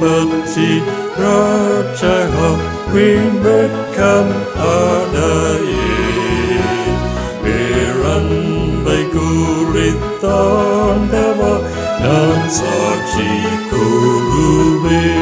பற்றி ராட்சகா வீண்பெட்கம் அடையே பேரன்பை குறித்தாண்டவா நான் சாட்சி கூறுவேன்.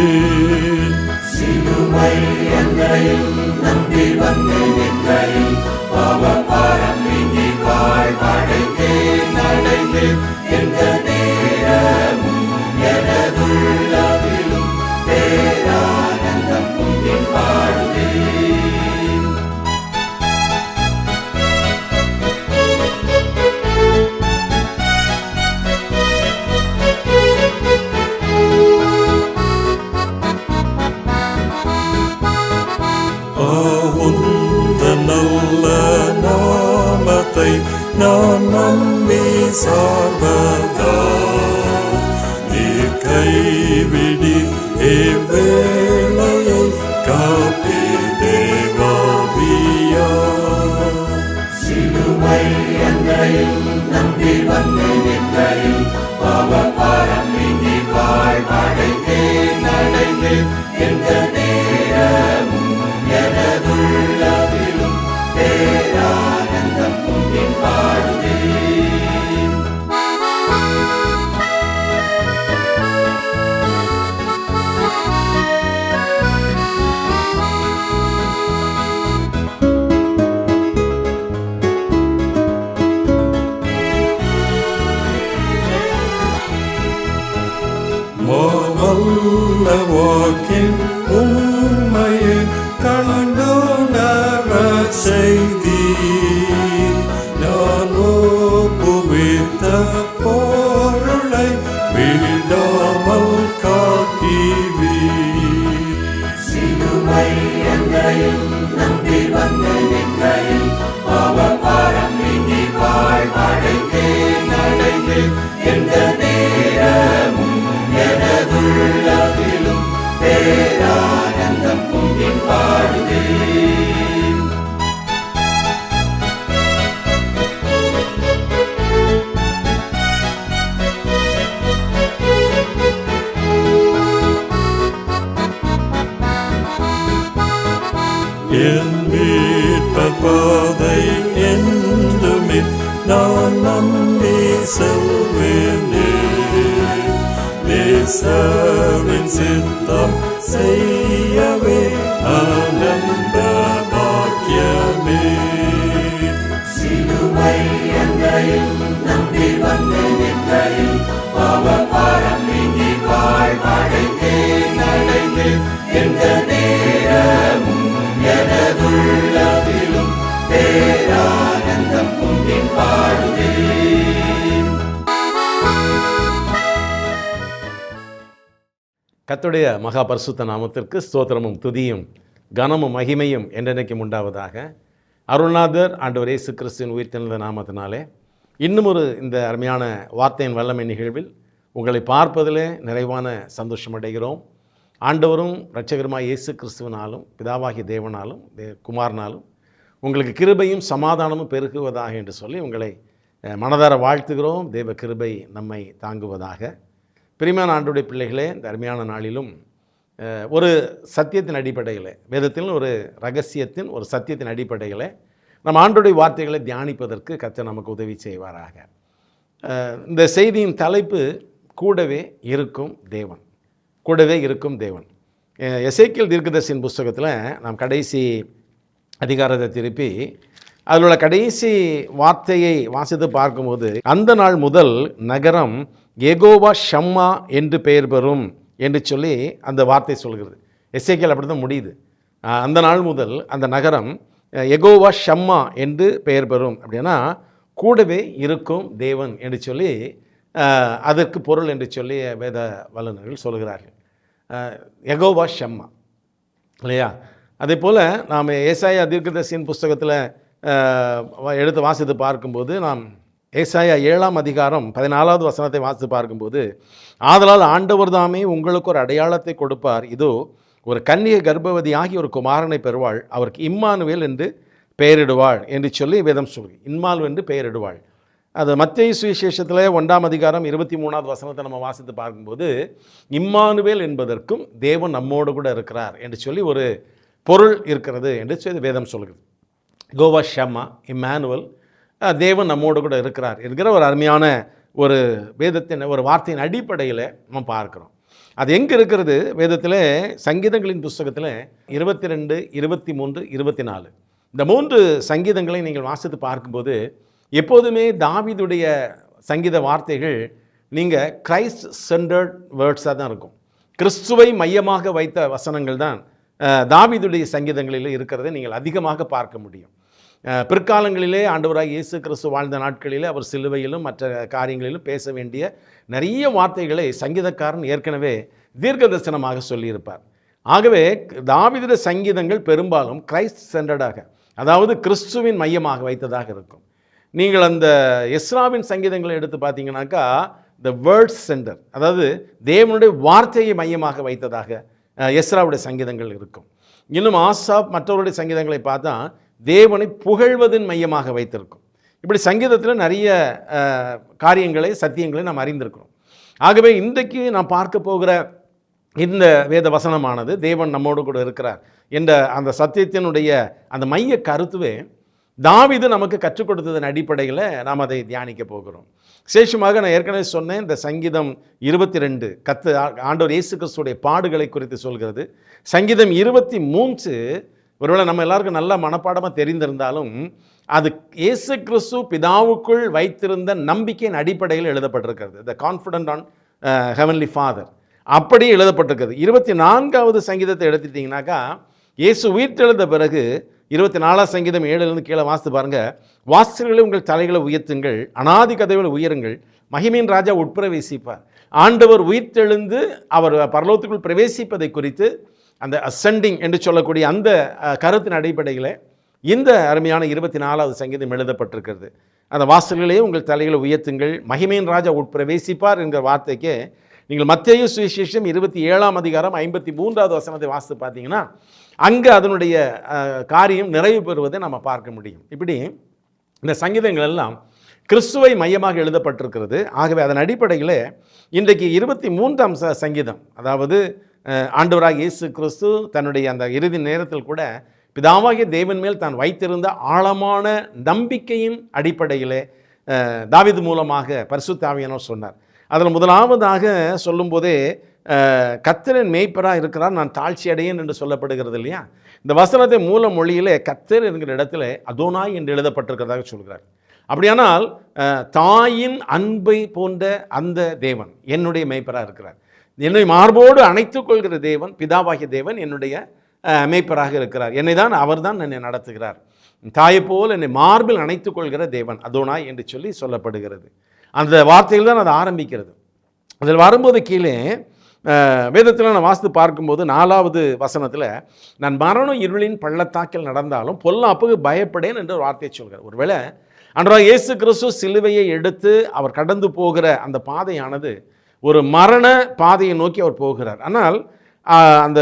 சிலுவை அன்றையில் நம்பி வந்து நிற்கையில் பாவபாரம் நீங்கி வாழ்வடைந்தேன் அடைந்தேன் எந்த நேரமும் எனதுள்ளதிலும் பேரானந்தம் பொங்கி பாடுவேன். நல்ல நாமத்தை நான் நம்பி சார்வதா நீர் கைவிடி வேளையை காப்பி தேவாவியா. சிலுவை அன்றையில் நம்பி வந்து நிற்கையில் பாவபாரம் நீங்கி வாழ்வடைந்தேன் அடைந்தேன் எந்த நேரமும் எனதுள்ளதிலும் பேரானந்தம் பொங்கி பாடுவேன். மாவல்ல வாக்கின் உண்மையை கண்டுணர செய்தி நான் ஒப்புவித்த பொருளை விடாமல் காக்கிவி. சிலுவை அன்றையில் நம்பி வந்து நிற்கையில் பாவபாரம் நீங்கி வாழ்வடைந்தேன் அடைந்தேன் எந்த நேரமும் எனதுள்ளதிலும் பேரானந்தம் பொங்கி பாடுவேன். என் மீட்பர் பாதை என்றுமே நான் நம்பி செல்வேனே நேசரின் சித்தம் செய்யவே ஆனந்த பாக்கியமே. சிலுவை அன்றையில் நம்பி வந்து நிற்கையில் பாவபாரம் நீங்கி வாழ்வடைந்தேன் அடைந்தேன் எந்த நேரமும் எனதுள்ளதிலும் பேரானந்தம் பொங்கி பாடுவேன். கர்த்தருடைய மகா பரிசுத்த நாமத்திற்கு ஸ்தோத்திரமும் துதியும் கனமும் மகிமையும் என்றென்றைக்கும் உண்டாவதாக. அருள்நாதர் ஆண்டவர் இயேசு கிறிஸ்துவின் உயிர்த்தெழுந்த நாமத்தினாலே இன்னும் ஒரு இந்த அருமையான வார்த்தையின் வல்லமை நிகழ்வில் உங்களை பார்ப்பதிலே நிறைவான சந்தோஷம் அடைகிறோம். ஆண்டவரும் இரட்சகருமாய் இயேசு கிறிஸ்துவினாலும் பிதாவாகிய தேவனாலும் குமாரனாலும் உங்களுக்கு கிருபையும் சமாதானமும் பெருகுவதாக என்று சொல்லி உங்களை மனதார வாழ்த்துகிறோம். தேவ கிருபை நம்மை தாங்குவதாக. பிரியமான ஆண்டவருடைய பிள்ளைகளே, இந்த அருமையான நாளிலும் ஒரு சத்தியத்தின் அடிப்படையில், வேதத்தில் ஒரு ரகசியத்தின் ஒரு சத்தியத்தின் அடிப்படையில் நம்ம ஆண்டவருடைய வார்த்தைகளை தியானிப்பதற்கு கர்த்தர் நமக்கு உதவி செய்வாராக. இந்த செய்தியின் தலைப்பு கூடவே இருக்கும் தேவன். கூடவே இருக்கும் தேவன். எசேக்கியேல் தீர்க்கதரிசியின் புஸ்தகத்தில் நாம் கடைசி அதிகாரத்தை திருப்பி அதில் உள்ள கடைசி வார்த்தையை வாசித்து பார்க்கும்போது, அந்த நாள் முதல் நகரம் யெகோவா ஷம்மா என்று பெயர் பெறும் என்று சொல்லி அந்த வார்த்தை சொல்கிறது. எசேக்கியேல் அப்படி தான் முடியுது. அந்த நாள் முதல் அந்த நகரம் யெகோவா ஷம்மா என்று பெயர் பெறும். அப்படின்னா கூடவே இருக்கும் தேவன் என்று சொல்லி அதற்கு பொருள் என்று சொல்லி வேத வல்லுநர்கள் சொல்கிறார்கள். யெகோவா ஷம்மா இல்லையா? அதே போல் நாம் ஏசாயா தீர்க்கதரிசியின் புஸ்தகத்தில் எடுத்து வாசித்து பார்க்கும்போது, நாம் ஏசாயா 7ஆம் அதிகாரம் 14வது வசனத்தை வாசித்து பார்க்கும்போது, ஆதலால் ஆண்டவர் தாமே உங்களுக்கு ஒரு அடையாளத்தை கொடுப்பார், இதோ ஒரு கன்னிகை கர்ப்பவதியாகி ஒரு குமாரனை பெறுவாள், அவருக்கு இம்மானுவேல் என்று பெயரிடுவாள் என்று சொல்லி வேதம் சொல்லி இம்மானுவேல் என்று பெயரிடுவாள். அது மத்தேயு சுவிசேஷத்தில் 1ஆம் அதிகாரம் 23வது வசனத்தை நம்ம வாசித்து பார்க்கும்போது, இம்மானுவேல் என்பதற்கும் தேவன் நம்மோடு கூட இருக்கிறார் என்று சொல்லி ஒரு பொருள் இருக்கிறது என்று சொல்லி வேதம் சொல்கிறது. கோவா ஷம்மா இம்மானுவல், தேவன் நம்மோடு கூட இருக்கிறார் என்கிற ஒரு அருமையான ஒரு வேதத்தின் ஒரு வார்த்தையின் அடிப்படையில் நம்ம பார்க்குறோம். அது எங்கே இருக்கிறது? வேதத்தில் சங்கீதங்களின் புஸ்தகத்தில் 22, 23, 24 இந்த 3 சங்கீதங்களை நீங்கள் வாசித்து பார்க்கும்போது எப்போதுமே தாவீதுடைய சங்கீத வார்த்தைகள் நீங்கள் கிரைஸ்ட் சென்டர்ட் வேர்ட்ஸாக தான் இருக்கும். கிறிஸ்துவை மையமாக வைத்த வசனங்கள் தான் தாவீதுடைய சங்கீதங்களில் இருக்கிறதை நீங்கள் அதிகமாக பார்க்க முடியும். பிற்காலங்களிலே ஆண்டவராக இயேசு கிறிஸ்து வாழ்ந்த நாட்களிலே அவர் சிலுவையிலும் மற்ற காரியங்களிலும் பேச வேண்டிய நிறைய வார்த்தைகளை சங்கீதக்காரன் ஏற்கனவே தீர்க்க தரிசனமாக சொல்லியிருப்பார். ஆகவே தாவீதுடைய சங்கீதங்கள் பெரும்பாலும் கிரைஸ்ட் சென்டர்டாக, அதாவது கிறிஸ்துவின் மையமாக வைத்ததாக இருக்கும். நீங்கள் அந்த எஸ்ராவின் சங்கீதங்களை எடுத்து பார்த்தீங்கன்னாக்கா த வேர்ட்ஸ் சென்டர், அதாவது தேவனுடைய வார்த்தையை மையமாக வைத்ததாக எஸ்ராவுடைய சங்கீதங்கள் இருக்கும். இன்னும் ஆசாப் மற்றவருடைய சங்கீதங்களை பார்த்தா தேவனை புகழ்வதன் மையமாக வைத்திருக்கும். இப்படி சங்கீதத்தில் நிறைய காரியங்களை சத்தியங்களை நாம் அறிந்திருக்கிறோம். ஆகவே இன்றைக்கு நாம் பார்க்க போகிற இந்த வேத வசனமானது தேவன் நம்மோடு கூட இருக்கிறார் என்ற அந்த சத்தியத்தினுடைய அந்த மைய கருத்துவே தாவீது நமக்கு கற்றுக் கொடுத்ததன் அடிப்படையில் நாம் அதை தியானிக்க போகிறோம். விசேஷமாக நான் ஏற்கனவே சொன்னேன், இந்த சங்கீதம் 22 ஆண்டவர் இயேசு கிறிஸ்துடைய பாடுகளை குறித்து சொல்கிறது. சங்கீதம் 23 ஒருவேளை நம்ம எல்லாருக்கும் நல்ல மனப்பாடமாக தெரிந்திருந்தாலும் அது இயேசு கிறிஸ்து பிதாவுக்குள் வைத்திருந்த நம்பிக்கையின் அடிப்படையில் எழுதப்பட்டிருக்கிறது. த கான்ஃபிடன்ட் ஆன் ஹெவன்லி ஃபாதர் அப்படி எழுதப்பட்டிருக்கிறது. 24வது சங்கீதத்தை எடுத்துட்டிங்கனாக்கா இயேசு உயிர்த்தெழுந்த பிறகு 24ஆம் சங்கீதம் 7லிருந்து கீழே வாசித்து பாருங்கள். வாசல்களை உங்கள் தலைகளை உயர்த்துங்கள், அநாதி கதவுகளை உயருங்கள், மகிமையின் ராஜா உட்பிரவேசிப்பார். ஆண்டவர் உயிர்த்தெழுந்து அவர் பரலோகத்துக்குள் பிரவேசிப்பதை குறித்து அந்த அசெண்டிங் என்று சொல்லக்கூடிய அந்த கருத்தின் அடிப்படையில் இந்த அருமையான 24வது சங்கீதம் எழுதப்பட்டிருக்கிறது. அந்த வாசல்களே உங்கள் தலைகளை உயர்த்துங்கள், மகிமையின் ராஜா உட்பிரவேசிப்பார் என்கிற வார்த்தைக்கு நீங்கள் மத்தேயு சுவிசேஷம் 27ஆம் அதிகாரம் 53வது வசனத்தை வாசித்து பார்த்தீங்கன்னா அங்கே அதனுடைய காரியம் நிறைவு பெறுவதை நம்ம பார்க்க முடியும். இப்படி இந்த சங்கீதங்கள் எல்லாம் கிறிஸ்துவை மையமாக எழுதப்பட்டிருக்கிறது. ஆகவே அதன் அடிப்படையில் இன்றைக்கு 23ஆம் சங்கீதம், அதாவது ஆண்டவராக இயேசு கிறிஸ்து தன்னுடைய அந்த இறுதி நேரத்தில் கூட பிதாவாகிய தேவன் மேல் தான் வைத்திருந்த ஆழமான நம்பிக்கையின் அடிப்படையில் தாவீது மூலமாக பரிசுத்த ஆவியானவர் சொன்னார். அதில் முதலாவதாக சொல்லும்போதே கர்த்தரின் மேய்ப்பராக இருக்கிறார், நான் தாழ்ச்சி அடையேன் என்று சொல்லப்படுகிறது இல்லையா? இந்த வசனத்தை மூல மொழியிலே கர்த்தர் என்கிற இடத்துல அதோனாய் என்று எழுதப்பட்டிருக்கிறதாக சொல்கிறார். அப்படியானால் தாயின் அன்பை போன்ற அந்த தேவன் என்னுடைய மேய்ப்பராக இருக்கிறார். என்னை மார்போடு அணைத்துக் கொள்கிற தேவன் பிதாவாகிய தேவன் என்னுடைய மேய்ப்பராக இருக்கிறார். என்னை தான் அவர் தான் என்னை நடத்துகிறார். தாயை போல் என்னை மார்பில் அணைத்துக் கொள்கிற தேவன் அதோனாய் என்று சொல்லி சொல்லப்படுகிறது. அந்த வார்த்தையில் தான் அது ஆரம்பிக்கிறது. அதில் வரும்போது கீழே வேதத்தில் நான் வாசித்து பார்க்கும்போது 4வது வசனத்தில் நான் மரணம் இருளின் பள்ளத்தாக்கில் நடந்தாலும் பொல்லாப்புக்கு பயப்படேன் என்று ஒரு வார்த்தையை சொல்கிறார். ஒருவேளை ஆண்டவராகிய இயேசு கிறிஸ்து சிலுவையை எடுத்து அவர் கடந்து போகிற அந்த பாதையானது ஒரு மரண பாதையை நோக்கி அவர் போகிறார். ஆனால் அந்த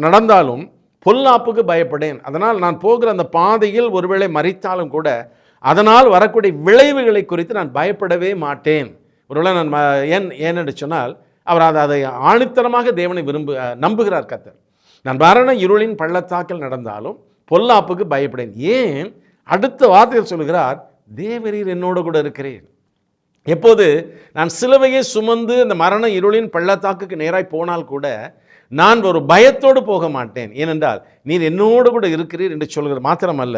நடந்தாலும் பொல்லாப்புக்கு பயப்படேன், அதனால் நான் போகிற அந்த பாதையில் ஒருவேளை மரித்தாலும் கூட அதனால் வரக்கூடிய விளைவுகளை குறித்து நான் பயப்படவே மாட்டேன். ஒருவேளை நான் ஏனென்று சொன்னால் அவர் அதை ஆணித்தரமாக தேவனை நம்புகிறார் கர்த்தர். நான் மரண இருளின் பள்ளத்தாக்கில் நடந்தாலும் பொல்லாப்புக்கு பயப்படேன். ஏன்? அடுத்த வார்த்தையில் சொல்கிறார், தேவரீர் என்னோடு கூட இருக்கிறேன். எப்போது நான் சிலுவையை சுமந்து அந்த மரண இருளின் பள்ளத்தாக்குக்கு நேராய் போனால் கூட நான் ஒரு பயத்தோடு போக மாட்டேன். ஏனென்றால் நீர் என்னோடு கூட இருக்கிறீர் என்று சொல்கிற மாத்திரமல்ல,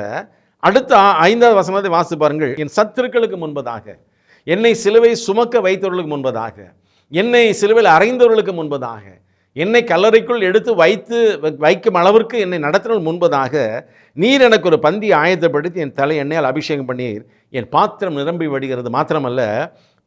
அடுத்த 5வது வசனத்தை வாசித்து பாருங்கள். என் சத்துருக்களுக்கு முன்பதாக, என்னை சிலுவை சுமக்க வைத்தவர்களுக்கு முன்பதாக, என்னை சிலுவையில் அறைந்தவர்களுக்கு முன்பதாக, என்னை கல்லறைக்குள் எடுத்து வைக்கும் அளவிற்கு என்னை நடத்தினவர்கள் முன்பதாக நீர் எனக்கு ஒரு பந்தி ஆயத்தப்படுத்தி என் தலை எண்ணெயால் அபிஷேகம் பண்ணீர், என் பாத்திரம் நிரம்பி வடிகிறது. மாத்திரமல்ல,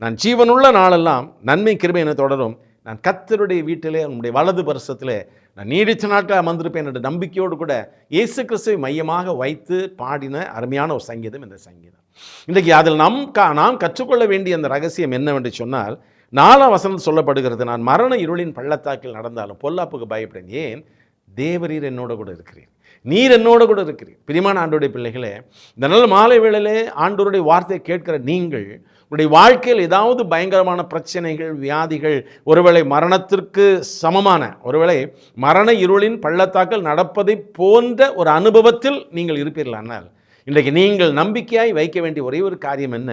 நான் ஜீவனுள்ள நாளெல்லாம் நன்மை கிருபை என தொடரும், நான் கர்த்தருடைய வீட்டிலே நம்முடைய வலது பரிசத்திலே நான் நீடித்த நாட்கள் அமர்ந்திருப்பேன் என்ற நம்பிக்கையோடு கூட இயேசு கிறிஸ்துவை மையமாக வைத்து பாடின அருமையான ஒரு சங்கீதம் இந்த சங்கீதம். இன்றைக்கு அதில் நாம் கற்றுக்கொள்ள வேண்டிய அந்த ரகசியம் என்னவென்று சொன்னால் 4ஆம் வசனம் சொல்லப்படுகிறது, நான் மரண இருளின் பள்ளத்தாக்கில் நடந்தாலும் பொல்லாப்புக்கு பயப்படேன். ஏன்? தேவரீர் என்னோட கூட இருக்கிறேன். நீர் என்னோட கூட இருக்கிறீர். பிரியமான ஆண்டவருடைய பிள்ளைகளே, இந்த நல்ல மாலை வேளையிலே ஆண்டவருடைய வார்த்தையை கேட்கிற நீங்கள் உங்களுடைய வாழ்க்கையில் ஏதாவது பயங்கரமான பிரச்சனைகள், வியாதிகள், ஒருவேளை மரணத்திற்கு சமமான, ஒருவேளை மரண இருளின் பள்ளத்தாக்கள் நடப்பதை போன்ற ஒரு அனுபவத்தில் நீங்கள் இருப்பீர்களானால், இன்றைக்கு நீங்கள் நம்பிக்கையாய் வைக்க வேண்டிய ஒரே ஒரு காரியம் என்ன?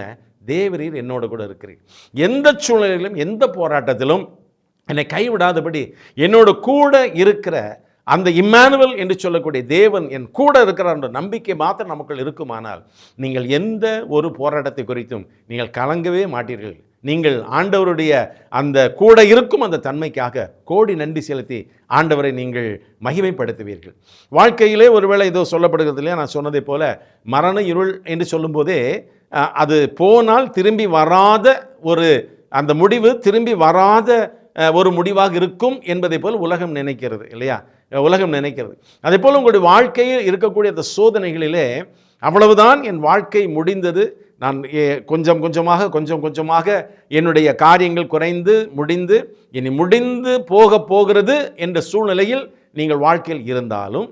தேவரீர் என்னோட கூட இருக்கிறீர். எந்த சூழ்நிலையிலும் எந்த போராட்டத்திலும் என்னை கைவிடாதபடி என்னோட கூட இருக்கிற அந்த இம்மானுவல் என்று சொல்லக்கூடிய தேவன் என் கூட இருக்கிறார் என்ற நம்பிக்கை மாத்திரம் நமக்குள் இருக்குமானால், நீங்கள் எந்த ஒரு போராட்டத்தை குறித்தும் நீங்கள் கலங்கவே மாட்டீர்கள். நீங்கள் ஆண்டவருடைய அந்த கூட இருக்கும் அந்த தன்மைக்காக கோடி நன்றி செலுத்தி ஆண்டவரை நீங்கள் மகிமைப்படுத்துவீர்கள். வாழ்க்கையிலே ஒருவேளை ஏதோ சொல்லப்படுகிறது இல்லையா, நான் சொன்னதை போல மரண இருள் என்று சொல்லும்போதே அது போனால் திரும்பி வராத ஒரு அந்த முடிவு திரும்பி வராத ஒரு முடிவாக இருக்கும் என்பதை போல் உலகம் நினைக்கிறது இல்லையா, உலகம் நினைக்கிறது. அதே போல் உங்களுடைய வாழ்க்கையில் இருக்கக்கூடிய அந்த சோதனைகளிலே அவ்வளவுதான் என் வாழ்க்கை முடிந்தது, நான் கொஞ்சம் கொஞ்சமாக என்னுடைய காரியங்கள் குறைந்து முடிந்து இனி முடிந்து போகிறது என்ற சூழ்நிலையில் நீங்கள் வாழ்க்கையில் இருந்தாலும்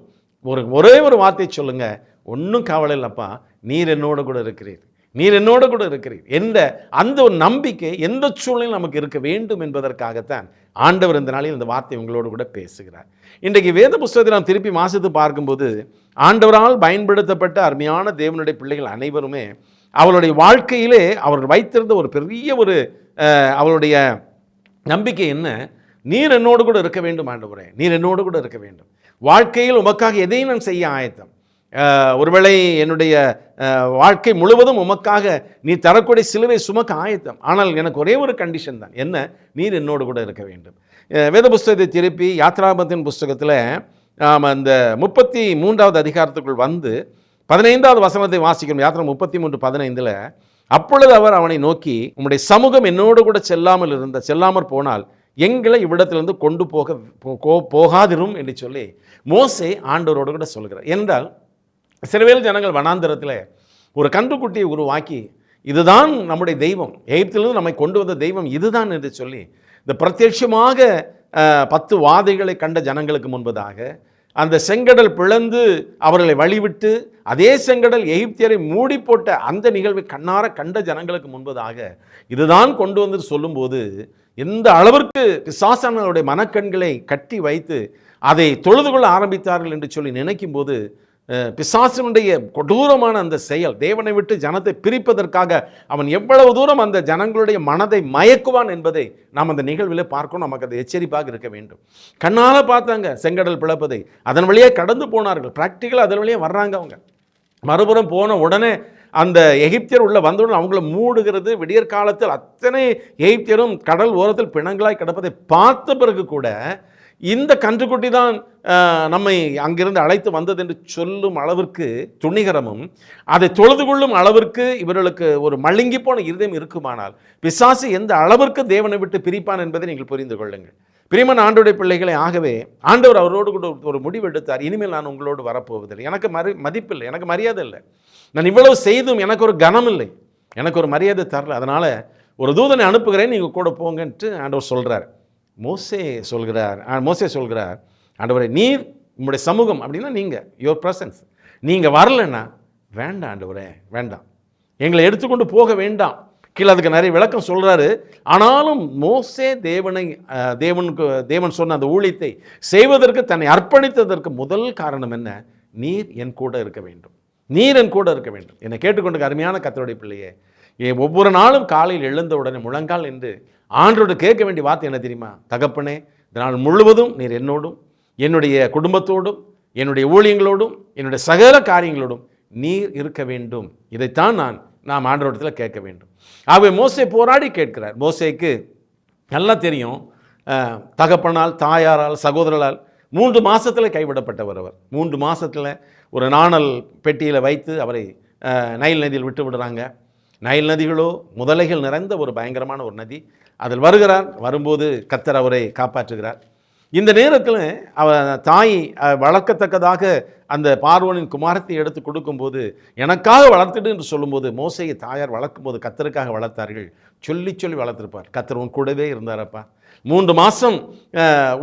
ஒரே ஒரு வார்த்தை சொல்லுங்க, ஒன்றும் கவலை இல்லைப்பா, நீர் என்னோட கூட இருக்கிறீர், நீர் என்னோட கூட இருக்கிறீர் என்ற அந்த ஒரு நம்பிக்கை எந்த சூழ்நிலையில் நமக்கு இருக்க வேண்டும் என்பதற்காகத்தான் ஆண்டவர் இந்த நாளில் இந்த வார்த்தை உங்களோடு கூட பேசுகிறார். இன்றைக்கு வேத புஸ்தகத்தை நாம் திருப்பி வாசித்து பார்க்கும்போது ஆண்டவரால் பயன்படுத்தப்பட்ட அருமையான தேவனுடைய பிள்ளைகள் அனைவருமே அவளுடைய வாழ்க்கையிலே அவர்கள் வைத்திருந்த ஒரு பெரிய ஒரு அவளுடைய நம்பிக்கை என்ன? நீர் என்னோடு கூட இருக்க வேண்டும் ஆண்டவரே, நீர் என்னோடு கூட இருக்க வேண்டும். வாழ்க்கையில் உமக்காக எதையும் நான் செய்ய ஆயத்தம். ஒருவேளை என்னுடைய வாழ்க்கை முழுவதும் உமக்காக நீ தரக்கூடிய சிலுவை சுமக்க ஆயத்தம். ஆனால் எனக்கு ஒரே ஒரு கண்டிஷன் தான், என்ன? நீர் என்னோடு கூட இருக்க வேண்டும். வேத புஸ்தகத்தை திருப்பி யாத்ராகமத்தின் புஸ்தகத்தில் அந்த 33வது அதிகாரத்துக்குள் வந்து 15வது வசனத்தை வாசிக்கணும். யாத்திரை 33:15. அப்பொழுது அவர் அவனை நோக்கி, உம்முடைய சமூகம் என்னோடு கூட செல்லாமற் போனால் எங்களை இவ்விடத்திலிருந்து கொண்டு போகாதிரும் என்று சொல்லி மோசே ஆண்டவரோடு கூட சொல்கிறார். என்றால் சிறுவேல் ஜனங்கள் வனாந்தரத்தில் ஒரு கன்றுக்குட்டியை உருவாக்கி, இதுதான் நம்முடைய தெய்வம், எகிப்திலிருந்து நம்மை கொண்டு வந்த தெய்வம் இதுதான் என்று சொல்லி இந்த பிரத்யட்சமாக 10 வாதைகளை கண்ட ஜனங்களுக்கு முன்பதாக அந்த செங்கடல் பிளந்து அவர்களை வழிவிட்டு அதே செங்கடல் எகிப்தியரை மூடி போட்ட அந்த நிகழ்வை கண்ணார கண்ட ஜனங்களுக்கு முன்பதாக இதுதான் கொண்டு வந்து சொல்லும்போது எந்த அளவிற்கு பிசாசானவருடைய மனக்கண்களை கட்டி வைத்து அதை தொழுது கொள்ள ஆரம்பித்தார்கள் என்று சொல்லி நினைக்கும் போது பிசாசனுடைய கொடூரமான அந்த செயல், தேவனை விட்டு ஜனத்தை பிரிப்பதற்காக அவன் எவ்வளவு தூரம் அந்த ஜனங்களுடைய மனதை மயக்குவான் என்பதை நாம் அந்த நிகழ்வில் பார்க்கணும். நமக்கு அது எச்சரிப்பாக இருக்க வேண்டும். கண்ணால் பார்த்தாங்க செங்கடல் பிளப்பதை, அதன் வழியே கடந்து போனார்கள். ப்ராக்டிக்கலாக அதன் வழியே வர்றாங்க. அவங்க மறுபுறம் போன உடனே அந்த எகிப்தியர் உள்ள வந்தவுடன் அவங்கள மூடுகிறது. விடியற் காலத்தில் அத்தனை எகிப்தியரும் கடல் ஓரத்தில் பிணங்களாய் கிடப்பதை பார்த்த பிறகு கூட இந்த கன்றுக்குட்டி தான் நம்மை அங்கிருந்து அழைத்து வந்தது என்று சொல்லும் அளவிற்கு துணிகரமும் அதை தொழுது கொள்ளும் அளவிற்கு இவர்களுக்கு ஒரு மழுங்கி போன இருதயம் இருக்குமானால் பிசாசு எந்த அளவிற்கு தேவனை விட்டு பிரிப்பான் என்பதை நீங்கள் புரிந்து கொள்ளுங்கள். பிரியமான ஆண்டவருடைய பிள்ளைகளை, ஆகவே ஆண்டவர் அவரோடு கூட ஒரு முடிவு எடுத்தார். இனிமேல் நான் உங்களோடு வரப்போவதில்லை, எனக்கு மதிப்பில்லை, எனக்கு மரியாதை இல்லை, நான் இவ்வளவு செய்தும் எனக்கு ஒரு கனம் இல்லை, எனக்கு ஒரு மரியாதை தரல, அதனால் ஒரு தூதனை அனுப்புகிறேன், நீங்கள் கூட போங்கன்ட்டு ஆண்டவர் சொல்கிறார். மோசே சொல்கிறார், ஆண்டவரே நீர் உங்களுடைய சமூகம் அப்படின்னா நீங்கள் யுவர் ப்ரெசன்ஸ், நீங்கள் வரலைன்னா வேண்டாம் ஆண்டவரே, வேண்டாம், எங்களை எடுத்துக்கொண்டு போக வேண்டாம். கீழே அதுக்கு நிறைய விளக்கம் சொல்கிறாரு. ஆனாலும் மோசே தேவன் சொன்ன அந்த ஊழியத்தை செய்வதற்கு தன்னை அர்ப்பணித்ததற்கு முதல் காரணம் என்ன? நீர் என் கூட இருக்க வேண்டும், நீர் என் கூட இருக்க வேண்டும். என்னை கேட்டுக்கொண்டு அருமையான கர்த்தருடைய பிள்ளையே, ஒவ்வொரு நாளும் காலையில் எழுந்த உடனே முழங்கால் என்று ஆண்டோடு கேட்க வேண்டிய வார்த்தை என்ன தெரியுமா? தகப்பனே, இந்த நாள் முழுவதும் நீர் என்னோடும் என்னுடைய குடும்பத்தோடும் என்னுடைய ஊழியங்களோடும் என்னுடைய சகல காரியங்களோடும் நீர் இருக்க வேண்டும். இதைத்தான் நாம் ஆண்டவரிடத்தில் கேட்க வேண்டும். ஆகவே மோசே போராடி கேட்கிறார். மோசேக்கு நல்லா தெரியும், தகப்பனால், தாயாரால், சகோதரரால் 3 மாதத்தில் கைவிடப்பட்டவர். அவர் 3 மாதத்தில் ஒரு நாணல் பெட்டியில் வைத்து அவரை நைல் நதியில் விட்டு விடுறாங்க. நைல் நதிகளோ முதலைகள் நிறைந்த ஒரு பயங்கரமான ஒரு நதி. அதில் வரும்போது கர்த்தர் அவரை காப்பாற்றுகிறார். இந்த நேரத்தில் தாய் வளர்க்கத்தக்கதாக அந்த பார்வோனின் குமாரத்தை எடுத்து கொடுக்கும்போது, எனக்காக வளர்த்துட்டு என்று சொல்லும்போது, மோசையை தாயார் வளர்க்கும்போது கர்த்தருக்காக வளர்த்தார்கள். சொல்லி வளர்த்துருப்பார். கர்த்தர் உன் கூடவே இருந்தாரப்பா, 3 மாதம்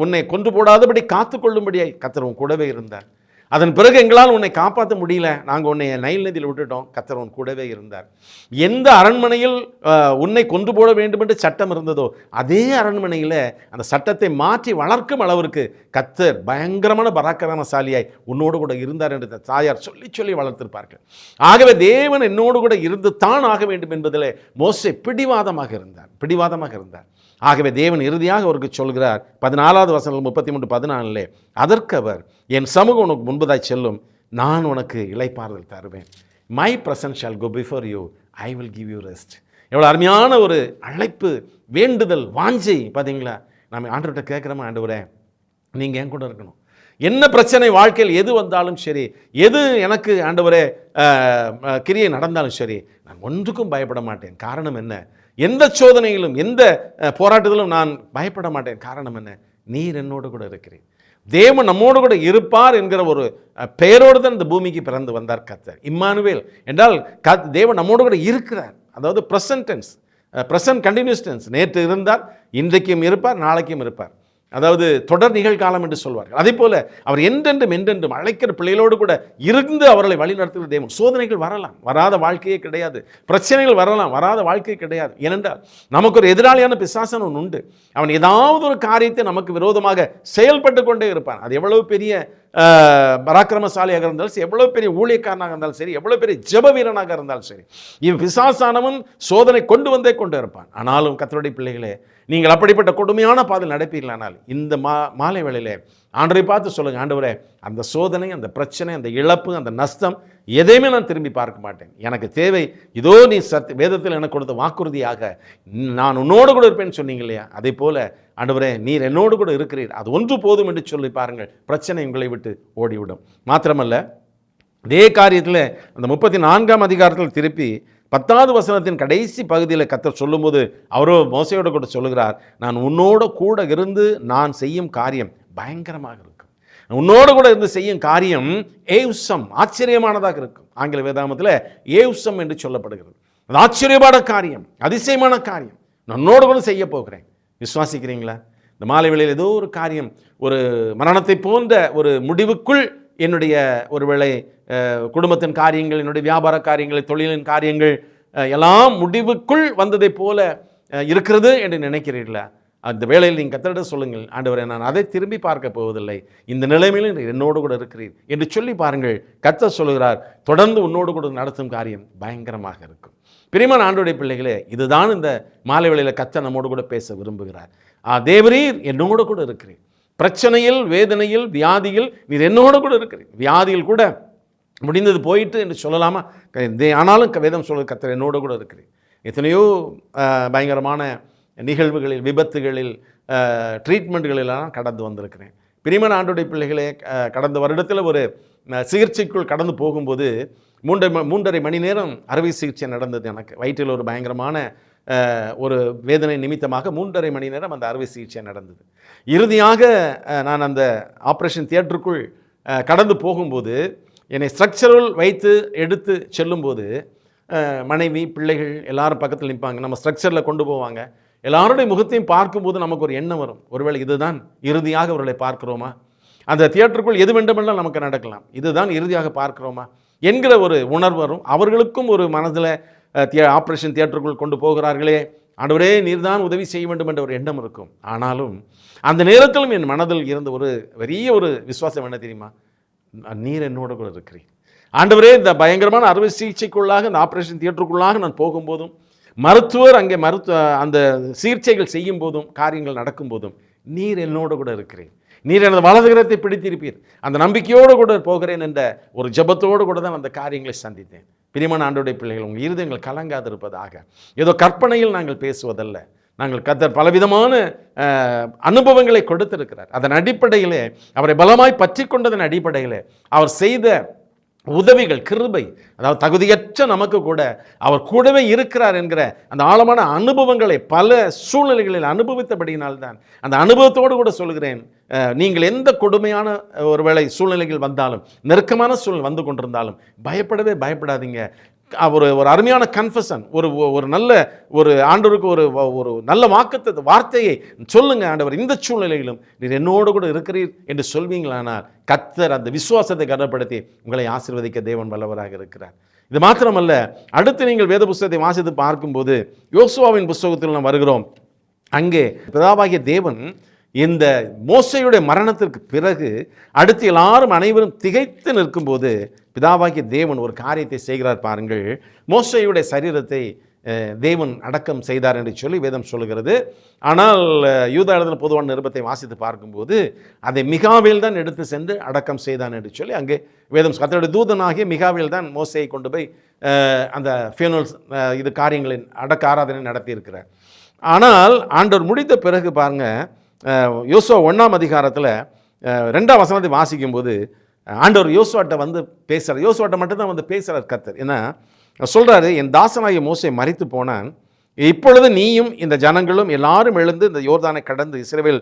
உன்னை கொன்று போடாதபடி காத்து கொள்ளும்படியாய் கர்த்தர் உன் கூடவே இருந்தார். அதன் பிறகு எங்களால் உன்னை காப்பாற்ற முடியல, நாங்கள் உன்னை நைல் நதியில் விட்டுட்டோம், கர்த்தர் உன் கூடவே இருந்தார். எந்த அரண்மனையில் உன்னை கொண்டு போட வேண்டும் என்று சட்டம் இருந்ததோ அதே அரண்மனையில் அந்த சட்டத்தை மாற்றி வளர்க்கும் அளவிற்கு கர்த்தர் பயங்கரமான பராக்கிரமசாலியாய் உன்னோடு கூட இருந்தார் என்று தாயார் சொல்லி சொல்லி வளர்த்திருப்பார்கள். ஆகவே தேவன் என்னோடு கூட இருந்து தான் ஆக வேண்டும் என்பதில் மோசே பிடிவாதமாக இருந்தார். ஆகவே தேவன் இறுதியாக அவருக்கு சொல்கிறார் 14வது வசனம் 33:14, அதற்கு அவர், என் சமூகம் உனக்கு முன்பதாய் செல்லும், நான் உனக்கு இளைப்பாறுதல் தருவேன். My presence shall go before you, I will give you rest. எவ்வளோ அருமையான ஒரு அழைப்பு, வேண்டுதல், வாஞ்சை பார்த்தீங்களா? நம்ம ஆண்டவர்கிட்ட கேட்குறோமா, ஆண்டவரே நீங்கள் என் கூட இருக்கணும், என்ன பிரச்சனை வாழ்க்கையில் எது வந்தாலும் சரி, எது எனக்கு ஆண்டவரே கிரியை நடந்தாலும் சரி, நான் ஒன்றுக்கும் பயப்பட மாட்டேன். காரணம் என்ன? எந்த சோதனையிலும் எந்த போராட்டத்திலும் நான் பயப்பட மாட்டேன். காரணம் என்ன? நீர் என்னோடு கூட இருக்கிறேன். தேவன் நம்மோடு கூட இருப்பார் என்கிற ஒரு பெயரோடு தான் இந்த பூமிக்கு பிறந்து வந்தார் கர்த்தர். இம்மானுவேல் என்றால் தேவன் நம்மோடு கூட இருக்கிறார். அதாவது present tense, present continuous tense. நேற்று இருந்தார், இன்றைக்கும் இருப்பார், நாளைக்கும் இருப்பார். அதாவது தொடர் நிகழ்காலம் என்று சொல்வார்கள். அதே போல அவர் என்றென்றும் அழைக்கிற பிள்ளைகளோடு கூட இருந்து அவர்களை வழிநடத்துகிற தேவன். சோதனைகள் வரலாம், வராத வாழ்க்கையே கிடையாது. பிரச்சனைகள் வரலாம், வராத வாழ்க்கையே கிடையாது. ஏனென்றால் நமக்கு ஒரு எதிராளியான பிசாசன் ஒன்று உண்டு. அவன் ஏதாவது ஒரு காரியத்தை நமக்கு விரோதமாக செயல்பட்டு கொண்டே இருப்பான். அது எவ்வளவு பெரிய பராக்கிரமசாலியாக இருந்தாலும் சரி, எவ்வளவு பெரிய ஊழியக்காரனாக இருந்தாலும் சரி, எவ்வளவு பெரிய ஜெப வீரனாக இருந்தாலும் சரி, இவன் பிசாசானவன் சோதனை கொண்டு வந்தே கொண்டு இருப்பான். ஆனாலும் கர்த்தருடைய பிள்ளைகளே, நீங்கள் அப்படிப்பட்ட கொடுமையான பாதையில் நடப்பீர்களானால் இந்த மாலை வேளையிலே ஆண்டவரை பார்த்து சொல்லுங்கள், ஆண்டவரே அந்த சோதனை, அந்த பிரச்சனை, அந்த இழப்பு, அந்த நஷ்டம் எதையுமே நான் திரும்பி பார்க்க மாட்டேன். எனக்கு தேவை இதோ நீ வேதத்தில் எனக்கு கொடுத்த வாக்குறுதியாக நான் உன்னோடு கூட இருப்பேன்னு சொன்னீங்க இல்லையா? அதே போல ஆண்டவரே நீர் என்னோடு கூட இருக்கிறீர், அது ஒன்று போதும் என்று சொல்லி பாருங்கள், பிரச்சனை உங்களை விட்டு ஓடிவிடும். மாத்திரமல்ல, இதே காரியத்தில் அந்த 34ஆம் அதிகாரத்தில் திருப்பி 10வது வசனத்தின் கடைசி பகுதியில் கர்த்தர் சொல்லும்போது அவரோ மோசையோடு கூட சொல்லுகிறார், நான் உன்னோட கூட இருந்து நான் செய்யும் காரியம் பயங்கரமாக இருக்கும். உன்னோடு கூட இருந்து செய்யும் காரியம் ஏவ்சம், ஆச்சரியமானதாக இருக்கும். ஆங்கில வேதாகமத்தில் ஏவ்சம் என்று சொல்லப்படுகிறது. அது ஆச்சரியமான காரியம், அதிசயமான காரியம், நான் உன்னோடு கூட செய்ய போகிறேன். விசுவாசிக்கிறீங்களா? இந்த மாலை வேளையில் ஏதோ ஒரு காரியம், ஒரு மரணத்தை போன்ற ஒரு முடிவுக்குள் என்னுடைய ஒருவேளை குடும்பத்தின் காரியங்கள், என்னுடைய வியாபார காரியங்கள், தொழிலின் காரியங்கள் எல்லாம் முடிவுக்குள் வந்ததை போல இருக்கிறது என்று நினைக்கிறீர்களா? அந்த வேளையில் நீங்கள் கர்த்தரிடம் சொல்லுங்கள், ஆண்டவரே நான் அதை திரும்பி பார்க்க போவதில்லை, இந்த நிலைமையில் என்னோடு கூட இருக்கிறீர் என்று சொல்லி பாருங்கள். கர்த்தர் சொல்லுகிறார், தொடர்ந்து உன்னோடு கூட நடத்தும் காரியம் பயங்கரமாக இருக்கும். பிரியமான ஆண்டவருடைய பிள்ளைகளே, இதுதான் இந்த மாலை வேளையில் கர்த்தர் நம்மோடு கூட பேச விரும்புகிறார். தேவரீர் என்னோடு கூட இருக்கிறீர். பிரச்சனையில், வேதனையில், வியாதியில் நீர் என்னோடு கூட இருக்கிறீர். வியாதியில் கூட முடிந்தது போயிட்டு என்று சொல்லலாமா? ஆனாலும் வேதம் சொல்ல கர்த்தர் என்னோடு கூட இருக்கிறேன். எத்தனையோ பயங்கரமான நிகழ்வுகளில், விபத்துகளில், ட்ரீட்மெண்ட்களெல்லாம் கடந்து வந்திருக்கிறேன். பிரியமான ஆண்டவருடைய பிள்ளைகளே, கடந்த வருடத்தில் ஒரு சிகிச்சைக்குள் கடந்து போகும்போது 3.5 மணி நேரம் அறுவை சிகிச்சை நடந்தது. எனக்கு வயிற்றில் ஒரு பயங்கரமான ஒரு வேதனை நிமித்தமாக 3.5 மணி நேரம் அந்த அறுவை சிகிச்சை நடந்தது. இறுதியாக நான் அந்த ஆப்ரேஷன் தியேட்டருக்குள் கடந்து போகும்போது என்னை ஸ்ட்ரக்சரல் வைத்து எடுத்து செல்லும்போது மனைவி, பிள்ளைகள் எல்லாரும் பக்கத்தில் நிற்பாங்க. நம்ம ஸ்ட்ரக்சரில் கொண்டு போவாங்க. எல்லாருடைய முகத்தையும் பார்க்கும்போது நமக்கு ஒரு எண்ணம் வரும், ஒருவேளை இதுதான் இறுதியாக அவர்களை பார்க்கிறோமா? அந்த தியேட்டருக்குள் எது வேண்டுமென்றால் நமக்கு நடக்கலாம், இதுதான் இறுதியாக பார்க்கிறோமா என்கிற ஒரு உணர்வு வரும். அவர்களுக்கும் ஒரு மனதில் ஆப்ரேஷன் தியேட்டருக்குள் கொண்டு போகிறார்களே, ஆண்டவரே நீர்தான் உதவி செய்ய வேண்டும் என்ற ஒரு எண்ணம் இருக்கும். ஆனாலும் அந்த நேரத்திலும் என் மனதில் இருந்த ஒரு பெரிய ஒரு விசுவாசம் என்ன தெரியுமா? நீர் என்னோட கூட இருக்கிறீர். ஆண்டவரே, இந்த பயங்கரமான அறுவை சிகிச்சைக்குள்ளாக, இந்த ஆப்ரேஷன் தியேட்டருக்குள்ளாக நான் போகும்போதும், மருத்துவர் அங்கே அந்த சிகிச்சைகள் செய்யும் போதும், காரியங்கள் நடக்கும் போதும், நீர் என்னோடு கூட இருக்கிறேன், நீர் எனது வலதுகரத்தை பிடித்திருப்பீர், அந்த நம்பிக்கையோடு கூட போகிறேன் என்ற ஒரு ஜெபத்தோடு கூட தான் அந்த காரியங்களை சந்தித்தேன். பிரியமான ஆண்டவருடைய பிள்ளைகள், உங்கள் இருதயங்கள் கலங்காதிருப்பதாக. ஏதோ கற்பனையில் நாங்கள் பேசுவதல்ல, நாங்கள் கர்த்தர் பலவிதமான அனுபவங்களை கொடுத்திருக்கிறார். அதன் அடிப்படையிலே, அவரை பலமாய் பற்றி கொண்டதன் அடிப்படையிலே அவர் செய்த உதவிகள், கிருபை, அதாவது தகுதியற்ற நமக்கு கூட அவர் கூடவே இருக்கிறார் என்கிற அந்த ஆழமான அனுபவங்களை பல சூழ்நிலைகளில் அனுபவித்தபடியினால்தான் அந்த அனுபவத்தோடு கூட சொல்கிறேன், நீங்கள் எந்த கொடுமையான ஒருவேளை சூழ்நிலைகள் வந்தாலும், நெருக்கமான சூழ்நிலை வந்து கொண்டிருந்தாலும் பயப்படாதீங்க. ஒரு அருமையான கன்ஃபெஷன், ஒரு நல்ல ஒரு ஆண்டவருக்கு ஒரு நல்ல வார்த்தையை சொல்லுங்க. ஆண்டவர், இந்த சூழ்நிலையிலும் நீர் என்னோடு கூட இருக்கிறீர் என்று சொல்வீங்களானால் கர்த்தர் அந்த விசுவாசத்தை கனப்படுத்தி உங்களை ஆசீர்வதிக்க தேவன் வல்லவராக இருக்கிறார். இது மாத்திரமல்ல, அடுத்து நீங்கள் வேத புஸ்தகத்தை வாசித்து பார்க்கும்போது யோசுவாவின் புஸ்தகத்தில் நாம் வருகிறோம். அங்கே பிதாவாகிய தேவன் இந்த மோசேயுடைய மரணத்திற்கு பிறகு அடுத்து எல்லாரும் அனைவரும் திகைத்து நிற்கும்போது பிதாவாகிய தேவன் ஒரு காரியத்தை செய்கிறார் பாருங்கள். மோசேயுடைய சரீரத்தை தேவன் அடக்கம் செய்தார் என்று சொல்லி வேதம் சொல்லுகிறது. ஆனால் யூதா எழுதின பொதுவான நிருபத்தை வாசித்து பார்க்கும்போது அதை மிகாவேல் தான் எடுத்து சென்று அடக்கம் செய்தான் என்று சொல்லி அங்கே வேதம், கர்த்தருடைய தூதனாகிய மிகாவேல் தான் மோசேயை கொண்டு போய் அந்த ஃபியூனல்ஸ் இது காரியங்களின் அடக்க ஆராதனை நடத்தியிருக்கிறார். ஆனால் ஆண்டவர் முடித்த பிறகு பாருங்க, யோசுவா 1ஆம் அதிகாரத்தில் 2ஆம் வசனத்தை வாசிக்கும்போது ஆண்டவர் யோசுவாட்ட வந்து பேசுகிறார். யோசுவாட்ட மட்டும்தான் வந்து பேசுகிறார் கர்த்தர். ஏன்னா சொல்கிறாரு, என் தாசனாகிய மோசே மரித்து போனான், இப்பொழுது நீயும் இந்த ஜனங்களும் எல்லாரும் எழுந்து இந்த யோர்தானை கடந்து இஸ்ரவேல்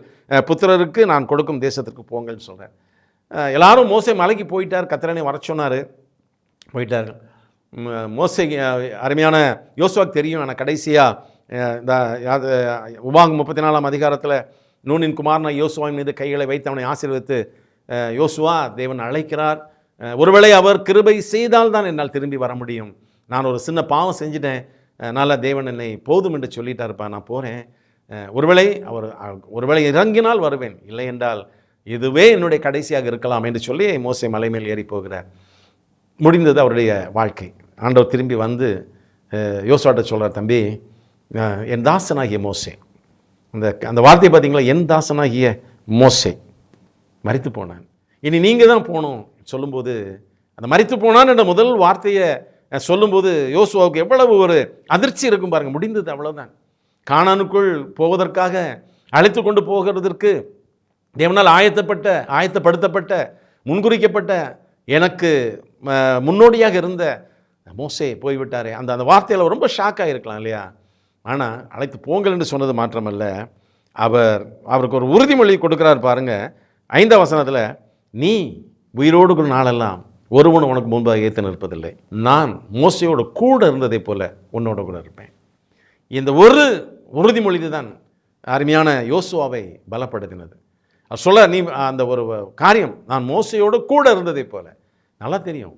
புத்திரருக்கு நான் கொடுக்கும் தேசத்திற்கு போங்கள்னு சொல்கிறார். எல்லாரும் மோசே மலைக்கு போயிட்டார், கர்த்தரனை வர சொன்னார், போயிட்டார்கள். மோசே அருமையான யோசுவாக்கு தெரியும். ஆனால் கடைசியாக இந்த உபாகம் 34ஆம் அதிகாரத்தில் நூனின் குமாரனா யோசுவாவின் மீது கைகளை வைத்து அவனை ஆசீர்வதித்து யோசுவா தேவன் அழைக்கிறார். ஒருவேளை அவர் கிருபை செய்தால் தான் என்னால் திரும்பி வர முடியும், நான் ஒரு சின்ன பாவம் செஞ்சுட்டேன், அதனால் தேவன் என்னை போதும் என்று சொல்லிட்டாருப்பா, நான் போகிறேன், ஒருவேளை இறங்கினால் வருவேன், இல்லை என்றால் இதுவே என்னுடைய கடைசியாக இருக்கலாம் என்று சொல்லி மோசே மலை மேல் ஏறி போகிறார். முடிந்தது அவருடைய வாழ்க்கை. ஆண்டவர் திரும்பி வந்து யோசுவாட்ட சொல்கிறார், தம்பி, என் தாசனாகிய மோசே, அந்த வார்த்தையை பார்த்தீங்களா, என் தாசனாகிய மோசே மரித்து போனான், இனி நீங்கள் தான் போகணும் சொல்லும்போது, அந்த மரித்து போனான் என்ற முதல் வார்த்தையை சொல்லும்போது யோசுவாவுக்கு எவ்வளவு ஒரு அதிர்ச்சி இருக்கும் பாருங்கள். முடிந்தது, அவ்வளோதான். கானானுக்குள் போவதற்காக அழைத்து கொண்டு போகிறதற்கு தேவனால் ஆயத்தப்படுத்தப்பட்ட முன்குறிக்கப்பட்ட எனக்கு முன்னோடியாக இருந்த மோசே போய்விட்டாரே, அந்த வார்த்தையில் ரொம்ப ஷாக்காக இருக்கலாம் இல்லையா? ஆனால் அழைத்து போங்கள் என்று சொன்னது மாத்திரமல்ல, அவருக்கு ஒரு உறுதிமொழி கொடுக்குறார் பாருங்க. 5ஆம் வசனத்தில், நீ உயிரோடு நாளெல்லாம் ஒருவன் உனக்கு முன்பாக ஏற்று நிற்பதில்லை, நான் மோசையோடு கூட இருந்ததை போல உன்னோட கூட இருப்பேன். இந்த ஒரு உறுதிமொழி தான் அருமையான யோசுவாவை பலப்படுத்தினது. சொல்ல, நீ அந்த ஒரு காரியம், நான் மோசையோடு கூட இருந்ததை போல, நல்லா தெரியும்,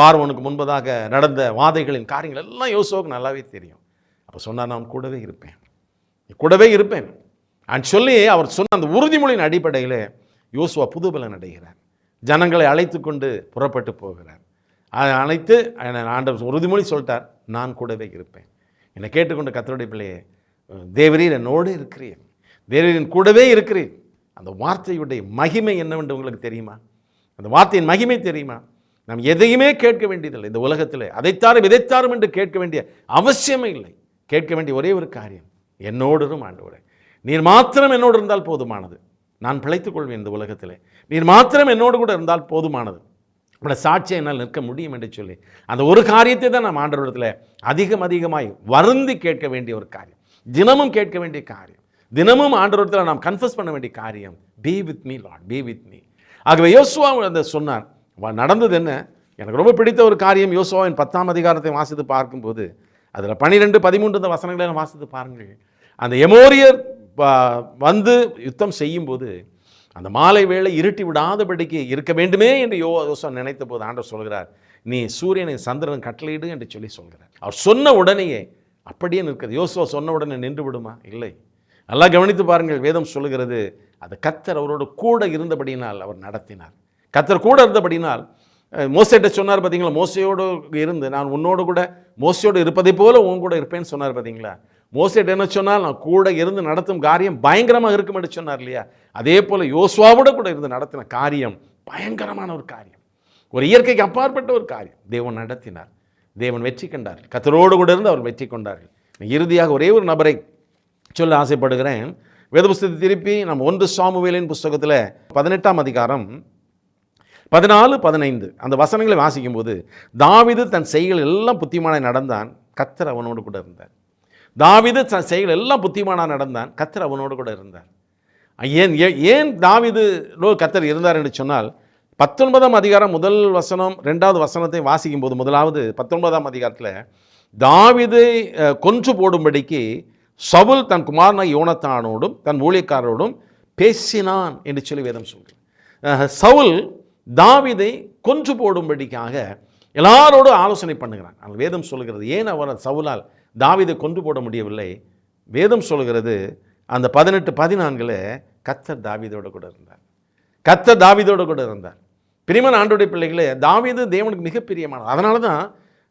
பார்வோனுக்கு முன்பதாக நடந்த வாதைகளின் காரியங்கள் எல்லாம் யோசுவாவுக்கு நல்லாவே தெரியும். அப்போ சொன்னார், நான் கூடவே இருப்பேன் சொல்லி அவர் சொன்ன அந்த உறுதிமொழியின் அடிப்படையில் யோசுவா புதுபலன் அடைகிறார். ஜனங்களை அழைத்து கொண்டு புறப்பட்டு போகிறார். அழைத்து ஆண்டவர் உறுதிமொழி சொல்லிட்டார், நான் கூடவே இருப்பேன். என்னை கேட்டுக்கொண்டு கர்த்தருடைய பிள்ளையே, தேவரீர் என்னோடு இருக்கிறீர், தேவரீரின் கூடவே இருக்கிறீர். அந்த வார்த்தையுடைய மகிமை என்னவென்று உங்களுக்கு தெரியுமா? அந்த வார்த்தையின் மகிமை தெரியுமா? நாம் எதையுமே கேட்க வேண்டியதில்லை இந்த உலகத்தில். அதைத்தாரும் இதைத்தாரும் என்று கேட்க வேண்டிய அவசியமே இல்லை. கேட்க வேண்டிய ஒரே ஒரு காரியம், என்னோடும் ஆண்டவரே, நீர் மாத்திரம் என்னோடு இருந்தால் போதுமானது, நான் பிழைத்துக் கொள்வேன் இந்த உலகத்தில், நீர் மாத்திரம் என்னோடு கூட இருந்தால் போதுமானது, உங்களோட சாட்சியை என்னால் நிற்க முடியும் என்று சொல்லி அந்த ஒரு காரியத்தை தான் நாம் ஆண்டவரிடத்தில் அதிகமாய் வருந்தி கேட்க வேண்டிய ஒரு காரியம், தினமும் கேட்க வேண்டிய காரியம், தினமும் ஆண்டவரிடத்தில் நாம் கன்ஃபஸ் பண்ண வேண்டிய காரியம். Be with me Lord, be with me. ஆகவே யோசுவா அந்த சொன்னார். நடந்தது என்ன? எனக்கு ரொம்ப பிடித்த ஒரு காரியம், யோசுவாவின் 10ஆம் அதிகாரத்தை வாசித்து பார்க்கும்போது அதில் 12-13 வசனங்களை வாசித்து பாருங்கள். அந்த எமோரியர் வந்து யுத்தம் செய்யும்போது அந்த மாலை வேளை இருட்டி விடாதபடிக்கு இருக்க வேண்டுமே என்று யோசுவா நினைத்த போது ஆண்டவர் சொல்கிறார், நீ சூரியனை சந்திரன் கட்டளையிடு என்று சொல்லி சொல்கிறார். அவர் சொன்ன உடனேயே அப்படியே நிற்கிறது. யோசுவா சொன்ன உடனே நின்று விடுமா? இல்லை. நல்லா கவனித்து பாருங்கள், வேதம் சொல்லுகிறது, அது கர்த்தர் அவரோடு கூட இருந்தபடியினால் அவர் நடத்தினார். கர்த்தர் கூட இருந்தபடினால் மோசேட்ட சொன்னார் பார்த்தீங்களா, மோசையோடு இருந்து நான் உன்னோடு கூட மோசையோடு இருப்பதை போல உன் கூட இருப்பேன்னு சொன்னார் பார்த்தீங்களா. மோசேட்ட என்ன சொன்னால், நான் கூட இருந்து நடத்தும் காரியம் பயங்கரமாக இருக்கும் என்று சொன்னார் இல்லையா? அதே போல் யோசுவாவோட கூட இருந்து நடத்தின காரியம் பயங்கரமான ஒரு காரியம், ஒரு இயற்கைக்கு அப்பாற்பட்ட ஒரு காரியம். தேவன் நடத்தினார், தேவன் வெற்றி கண்டார், கர்த்தரோடு கூட இருந்து அவர் வெற்றி கொண்டார்கள். இறுதியாக ஒரே ஒரு நபரை சொல்ல ஆசைப்படுகிறேன். வேத புஸ்தகத்தை திருப்பி நம்ம 1 சாமுவேலின் புஸ்தகத்தில் 18ஆம் அதிகாரம் 14-15 அந்த வசனங்களை வாசிக்கும் போது, தாவீது தன் செய்கள் எல்லாம் புத்திமானாய் நடந்தான், கர்த்தர் அவனோடு கூட இருந்தார். தாவீது தன் செய்கள் எல்லாம் புத்திமானாய் நடந்தான், கர்த்தர் அவனோடு கூட இருந்தார். ஏன் தாவீது கர்த்தர் இருந்தார் என்று சொன்னால், 19ஆம் அதிகாரம் முதல் வசனம் 2வது வசனத்தை வாசிக்கும் போது, முதலாவது 19ஆம் அதிகாரத்தில் தாவீதை கொன்று போடும்படிக்கு சவுல் தன் குமாரனாகிய யோனத்தானோடும் தன் ஊழியக்காரரோடும் பேசினான் என்று சொல்லி வேதம் சொல்கிறார். சவுல் தாவீதை கொன்று போடும்படிக்காக எல்லாரோடும் ஆலோசனை பண்ணுகிறான். ஆனால் வேதம் சொல்கிறது ஏன் அவர் சவுலால் தாவீதை கொன்று போட முடியவில்லை? வேதம் சொல்கிறது அந்த 18-14 கர்த்தர் தாவீதோடு கூட இருந்தார். கர்த்தர் தாவீதோடு கூட இருந்தார். பிரியமான ஆண்டவருடைய பிள்ளைகளே, தாவீது தேவனுக்கு மிக பிரியமானவர். அதனால தான்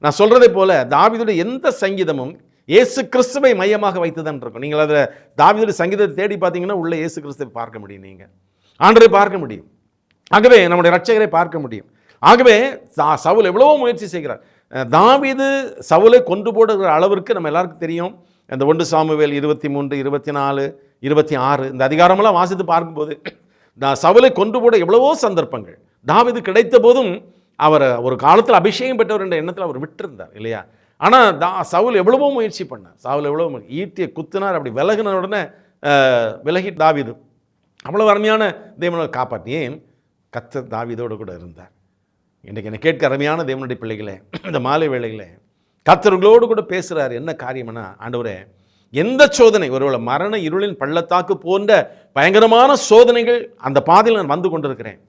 நான் சொல்றதை போல தாவீதுடைய எந்த சங்கீதமும் இயேசு கிறிஸ்துவை மையமாக வைத்துதான் இருக்கும். நீங்கள் அதை தாவீதுடைய சங்கீதத்தை தேடி பார்த்தீங்கன்னா உள்ள இயேசு கிறிஸ்துவை பார்க்க முடியும், நீங்கள் ஆண்டவரை பார்க்க முடியும், ஆகவே நம்முடைய இரட்சகரை பார்க்க முடியும். ஆகவே சவுல் எவ்வளவோ முயற்சி செய்கிறார். தாவீது சவுலை கொண்டு போடுகிற அளவிற்கு நம்ம எல்லாருக்கும் தெரியும். அந்த 1 சாமுவேல் 23, 24, 26 இந்த அதிகாரமெல்லாம் வாசித்து பார்க்கும்போது சவுலை கொண்டு போட எவ்வளவோ சந்தர்ப்பங்கள் தாவீது கிடைத்த போதும் அவர் ஒரு காலத்தில் அபிஷேகம் பெற்றவர் என்ற எண்ணத்தில் அவர் விட்டிருந்தார் இல்லையா? ஆனால் சவுல் எவ்வளவோ முயற்சி பண்ணார். சவுல் எவ்வளவோ ஈட்டியை குத்தினார். அப்படி விலகின உடனே விலகி தாவீது அவ்வளோ அருமையான தேவனை காப்பாற்றி ஏன் கர்த்தர் தாவீதோடு கூட இருந்தார். இன்றைக்கு என்னை கேட்க அருமையான தேவனுடைய பிள்ளைகளே, இந்த மாலை வேளைகளே கர்த்தர்களோடு கூட பேசுகிறார். என்ன காரியம்னா, ஆண்டவரே எந்த சோதனை, ஒருவேளை மரண இருளின் பள்ளத்தாக்கு போன்ற பயங்கரமான சோதனைகள் அந்த பாதையில் நான் வந்து கொண்டிருக்கிறேன்,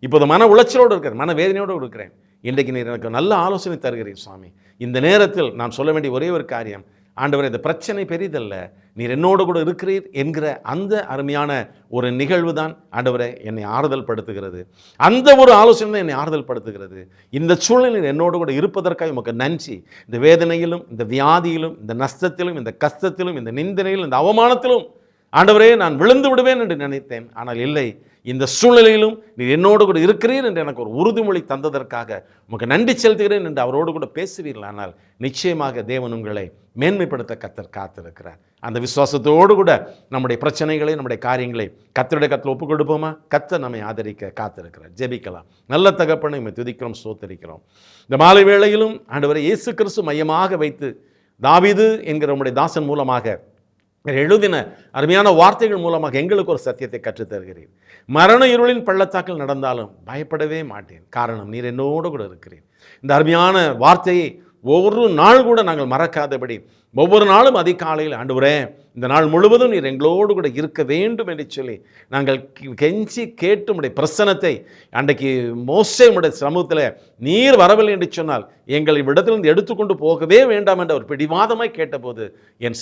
இப்போது மன உளைச்சலோடு இருக்கிறேன், மன வேதனையோடு இருக்கிறேன், இன்றைக்கு நீர் எனக்கு நல்ல ஆலோசனை தருகிறேன் சுவாமி. இந்த நேரத்தில் நான் சொல்ல வேண்டிய ஒரே ஒரு காரியம், ஆண்டவரே இந்த பிரச்சனை பெரிதல்ல, நீர் என்னோடு கூட இருக்கிறீர் என்கிற அந்த அருமையான ஒரு நிகழ்வு தான் ஆண்டவரே என்னை ஆறுதல் படுத்துகிறது. அந்த ஒரு ஆலோசனை தான் என்னை ஆறுதல் படுத்துகிறது. இந்த சூழ்நிலையில் என்னோடு கூட இருப்பதற்காக உமக்கு நன்றி. இந்த வேதனையிலும் இந்த வியாதியிலும் இந்த நஷ்டத்திலும் இந்த கஷ்டத்திலும் இந்த நிந்தனையிலும் இந்த அவமானத்திலும் ஆண்டவரே நான் விழுந்து விடுவேன் என்று நினைத்தேன். ஆனால் இல்லை, இந்த சூழ்நிலையிலும் நீர் என்னோடு கூட இருக்கிறீர் என்று எனக்கு ஒரு உறுதிமொழி தந்ததற்காக உமக்கு நன்றி செலுத்துகிறேன் என்று அவரோடு கூட பேசுவீர்கள். ஆனால் நிச்சயமாக தேவன் உங்களை மேன்மைப்படுத்த கர்த்தர் காத்திருக்கிறார். அந்த விசுவாசத்தோடு கூட நம்முடைய பிரச்சனைகளை நம்முடைய காரியங்களை கர்த்தருடைய கர்த்தர் ஒப்புக் கொடுப்போமா? கர்த்தர் நம்மை ஆதரிக்க காத்திருக்கிறார். ஜெபிக்கலாம். நல்ல தகப்பனை நம்மை துதிக்கிறோம், ஸ்தோத்திரிக்கிறோம். இந்த மாலை வேளையிலும் ஆண்டவரை இயேசு கிறிஸ்து மையமாக வைத்து தாவீது என்கிற நம்முடைய தாசன் மூலமாக எழுதின அருமையான வார்த்தைகள் மூலமாக எங்களுக்கு ஒரு சத்தியத்தை கற்றுத்தருகிறீர். மரண இருளின் பள்ளத்தாக்கில் நடந்தாலும் பயப்படவே மாட்டேன், காரணம் நீர் என்னோடு கூட இருக்கிறேன். இந்த அருமையான வார்த்தையை ஒவ்வொரு நாள் கூட நாங்கள் மறக்காதபடி ஒவ்வொரு நாளும் அதிகாலையில் ஆண்டவரே இந்த நாள் முழுவதும் நீர் எங்களோடு கூட இருக்க வேண்டும் என்று சொல்லி நாங்கள் கெஞ்சி கேட்டு உடைய பிரசனத்தை அன்றைக்கு மோசே உடைய சமூகத்தில் நீர் வரவில்லை என்று சொன்னால் எங்களை விடத்திலிருந்து எடுத்துக்கொண்டு போகவே வேண்டாம் என்ற ஒரு பிடிவாதமாய் கேட்டபோது என்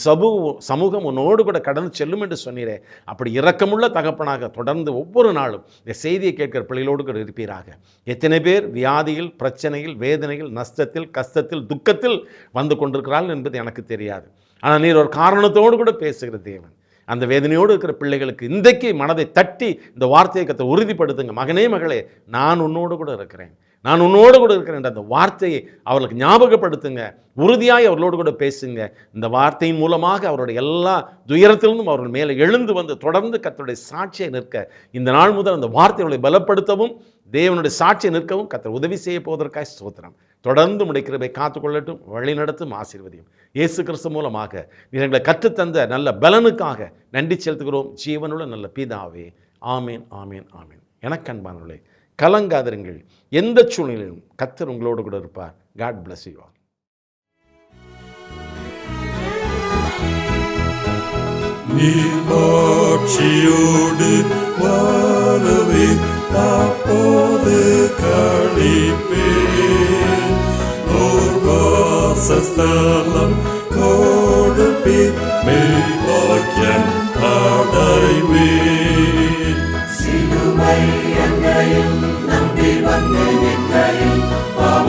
சமூகம் உன்னோடு கூட கடந்து செல்லும் என்று சொன்னீரே, அப்படி இரக்கமுள்ள தகப்பனாக தொடர்ந்து ஒவ்வொரு நாளும் இந்த செய்தியை கேட்கிற பிள்ளைகளோடு கூட இருப்பீராக. எத்தனை பேர் வியாதியில், பிரச்சனையில், வேதனையில், நஷ்டத்தில், கஷ்டத்தில், துக்கத்தில் வந்து கொண்டிருக்கிறார்கள் என்பது எனக்கு தெரியாது. ஆனால் நீர் ஒரு காரணத்தோடு கூட பேசுகிற தேவன். அந்த வேதனையோடு இருக்கிற பிள்ளைகளுக்கு இன்றைக்கு மனதை தட்டி இந்த வார்த்தையை கத்த உறுதிப்படுத்துங்க. மகனே மகளே, நான் உன்னோடு கூட இருக்கிறேன், நான் உன்னோடு கூட இருக்கிறேன் என்ற அந்த வார்த்தையை அவர்களுக்கு ஞாபகப்படுத்துங்க. உறுதியாய் அவர்களோடு கூட பேசுங்க. இந்த வார்த்தையின் மூலமாக அவருடைய எல்லா துயரத்திலிருந்தும் அவர்கள் மேலே எழுந்து வந்து தொடர்ந்து கர்த்தருடைய சாட்சியை நிற்க இந்த நாள் முதல் அந்த வார்த்தைகளை பலப்படுத்தவும் தேவனுடைய சாட்சியை நிற்கவும் கர்த்தர் உதவி செய்ய போவதற்காக ஸ்தோத்திரம். தொடர்ந்து உம்முடைய கிருபை காத்துக்கொள்ளட்டும், வழி நடத்தும், ஆசீர்வதியும். இயேசு கிறிஸ்து மூலமாக நீர் எங்களை கற்றுத்தந்த நல்ல பலனுக்காக நன்றி செலுத்துகிறோம். ஜீவனுள்ள நல்ல பிதாவே, ஆமேன், ஆமேன், ஆமேன். எனக்கு அன்பானவர்களே, கலங்காதிருங்கள். எந்த சூழ்நிலையிலும் கர்த்தர் உங்களோடு கூட இருப்பார். God bless you all. நீட்சியோடு வாழவே அப்போது கழிப்பேன். ஓர் வாசஸ்தலம் கொடுப்பீர், மெய்வாக்கியம் அடைவேன். சிலுவை அன்றையில் நம்பி வந்து நிற்கையில் பாவ